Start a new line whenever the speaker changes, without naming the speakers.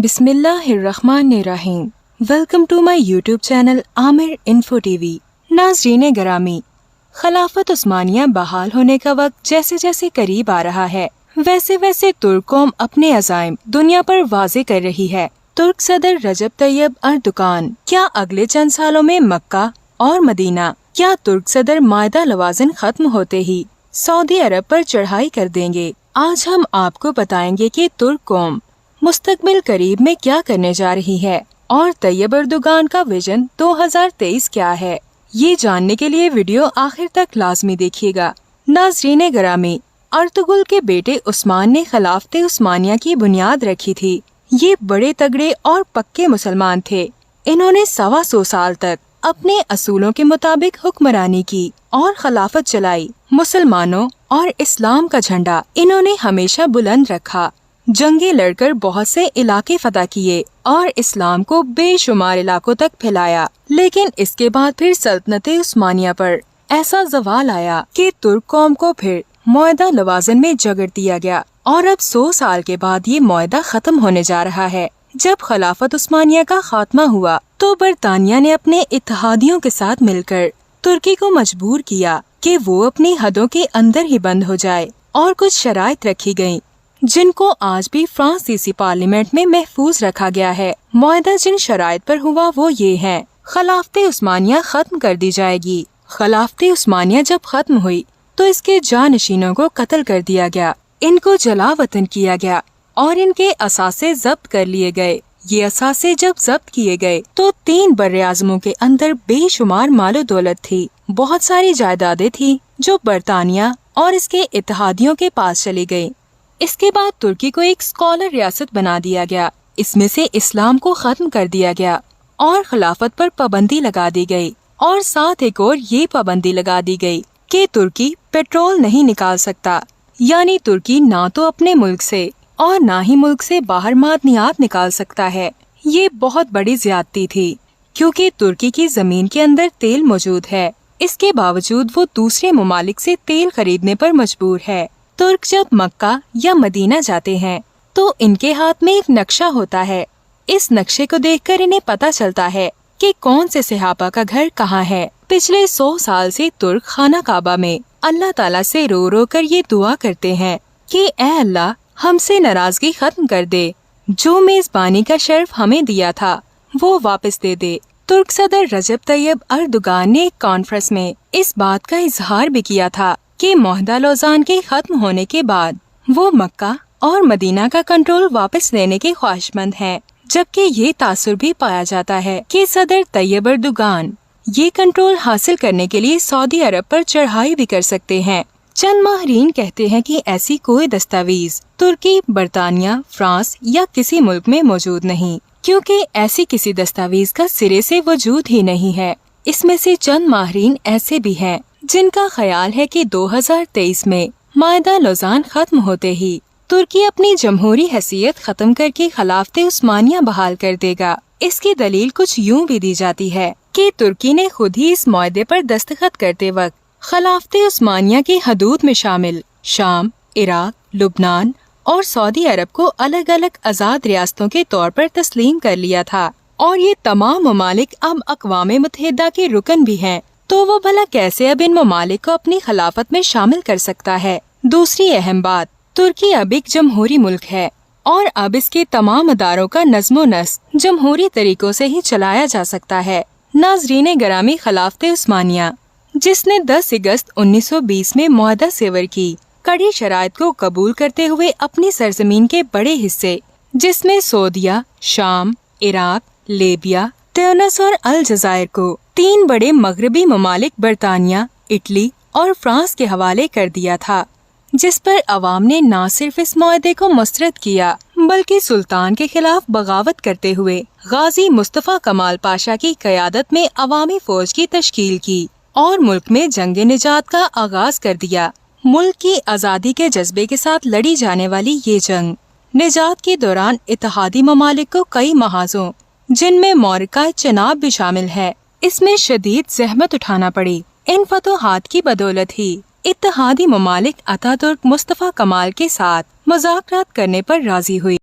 बिस्मिल्लाहिर्रहमानिर्रहीम। Welcome to my YouTube channel Aamir info TV. नाज़रीन गरामी, खिलाफत उस्मानिया बहाल होने का वक्त जैसे जैसे करीब आ रहा है, वैसे वैसे तुर्क कौम अपने अज़ाइम दुनिया पर वाज़े कर रही है। तुर्क सदर रजब तैयब अर्दोगान क्या अगले चंद सालों में मक्का और मदीना क्या तुर्क सदर मायदा लवाज़िन खत्म होते ही सऊदी अरब पर चढ़ाई कर देंगे? आज हम आपको बताएंगे कि तुर्क कौम मुस्तकबिल करीब में क्या करने जा रही है और तैयब अर्दोगान का विजन 2023 क्या है। ये जानने के लिए वीडियो आखिर तक लाजमी देखिएगा। नाज़रीन गरामी, अर्तुगरुल के बेटे उस्मान ने खिलाफत उस्मानिया की बुनियाद रखी थी। ये बड़े तगड़े और पक्के मुसलमान थे। इन्होंने 125 साल तक अपने असूलों के मुताबिक हुक्मरानी की और खिलाफत चलाई। मुसलमानों और इस्लाम का झंडा इन्होंने हमेशा बुलंद रखा। जंगे लड़कर बहुत से इलाके फतह किए और इस्लाम को बेशुमार इलाकों तक फैलाया। लेकिन इसके बाद फिर सल्तनत उस्मानिया पर ऐसा ज़वाल आया कि तुर्क कौम को फिर मुआहदा लवाज़िन में जगड़ दिया गया और अब 100 साल के बाद ये मुआहदा खत्म होने जा रहा है। जब खिलाफत उस्मानिया का खात्मा हुआ तो बरतानिया ने अपने इत्तेहादियों के साथ मिलकर तुर्की को मजबूर किया कि वो अपनी हदों के अंदर ही बंद हो जाए और कुछ शराइत रखी गयी जिनको आज भी फ्रांसीसी पार्लियामेंट में महफूज रखा गया है। मुआहदा जिन शराइत पर हुआ वो ये है: खिलाफत उस्मानिया खत्म कर दी जाएगी। खिलाफत उस्मानिया जब खत्म हुई तो इसके जानशीनों को कत्ल कर दिया गया, इनको जला वतन किया गया और इनके असासे जब्त कर लिए गए। ये असासे जब जब्त किए गए तो 3 बर्रे आज़मों के अंदर बेशुमार मालो दौलत थी। बहुत सारी जायदादें थी जो बरतानिया और इसके इत्तेहादियों के पास चली गयी। इसके बाद तुर्की को एक स्कॉलर रियासत बना दिया गया। इसमें से इस्लाम को खत्म कर दिया गया और खिलाफत पर पाबंदी लगा दी गई और साथ एक और ये पाबंदी लगा दी गई कि तुर्की पेट्रोल नहीं निकाल सकता। यानी तुर्की ना तो अपने मुल्क से और ना ही मुल्क से बाहर मादनियात निकाल सकता है। ये बहुत बड़ी ज्यादती थी क्योंकि तुर्की की जमीन के अंदर तेल मौजूद है। इसके बावजूद वो दूसरे ममालिक से तेल खरीदने पर मजबूर है। तुर्क जब मक्का या मदीना जाते हैं तो इनके हाथ में एक नक्शा होता है। इस नक्शे को देखकर इन्हें पता चलता है कि कौन से सहाबा का घर कहाँ है। पिछले 100 साल से तुर्क खाना काबा में अल्लाह ताला से रो रो कर ये दुआ करते हैं कि ए अल्लाह, हमसे नाराजगी खत्म कर दे, जो मेजबानी का शर्फ हमें दिया था वो वापस दे दे। तुर्क सदर रजब तैयब अर्दोगान ने एक कॉन्फ्रेंस में इस बात का इजहार भी किया था कि मुआहदा लौज़ान के खत्म होने के बाद वो मक्का और मदीना का कंट्रोल वापस लेने के ख्वाहिशमंद हैं। जबकि ये तासुर भी पाया जाता है कि सदर तैयब अर्दोगान ये कंट्रोल हासिल करने के लिए सऊदी अरब पर चढ़ाई भी कर सकते हैं। चंद माहिरीन कहते हैं कि ऐसी कोई दस्तावेज तुर्की, बरतानिया, फ्रांस या किसी मुल्क में मौजूद नहीं, क्योंकि ऐसी किसी दस्तावेज का सिरे से वजूद ही नहीं है। इसमें से चंद माहिरीन ऐसे भी हैं जिनका ख्याल है कि 2023 में मुआहदा लौज़ान खत्म होते ही तुर्की अपनी जमहूरी हैसियत खत्म करके खिलाफत उस्मानिया बहाल कर देगा। इसकी दलील कुछ यूँ भी दी जाती है कि तुर्की ने खुद ही इस मुआहदे पर दस्तखत करते वक्त खिलाफत उस्मानिया की हदूद में शामिल शाम, इराक, लुबनान और सऊदी अरब को अलग अलग आज़ाद रियासतों के तौर पर तस्लीम कर लिया था और ये तमाम ममालिक अब अक़वाम मुत्तहिदा के रुकन भी हैं। तो वो भला कैसे अब इन ममालिक को अपनी खिलाफत में शामिल कर सकता है? दूसरी अहम बात, तुर्की अब एक जमहूरी मुल्क है और अब इसके तमाम अदारों का नज़्मो नस्क जमहूरी तरीकों से ही चलाया जा सकता है। नाज़रीन गरामी, खिलाफत उस्मानिया जिसने 10 अगस्त 1920 में मुआहदा सेवर की कड़ी शराइत को कबूल करते हुए अपनी सरजमीन के बड़े हिस्से जिसमें सऊदिया, शाम, इराक, लीबिया, ट्यूनिस और अलजायर को 3 बड़े मगरबी ममालिक बरतानिया, इटली और फ्रांस के हवाले कर दिया था, जिस पर अवाम ने न सिर्फ इस मुआहदे को मुस्तरद किया बल्कि सुल्तान के खिलाफ बगावत करते हुए गाजी मुस्तफा कमाल पाशा की क़यादत में अवामी फौज की तश्कील की और मुल्क में जंग निजात का आगाज कर दिया। मुल्क की आज़ादी के जज्बे के साथ लड़ी जाने वाली ये जंग निजात के दौरान इत्तेहादी ममालिक को कई महाजों जिनमें मौरिका चनाब भी शामिल है, इसमें शदीद ज़हमत उठाना पड़ी। इन फतोहात की बदौलत ही इत्तेहादी ममालिक अतातुर्क मुस्तफा कमाल के साथ मुज़ाकरात करने पर राजी हुई।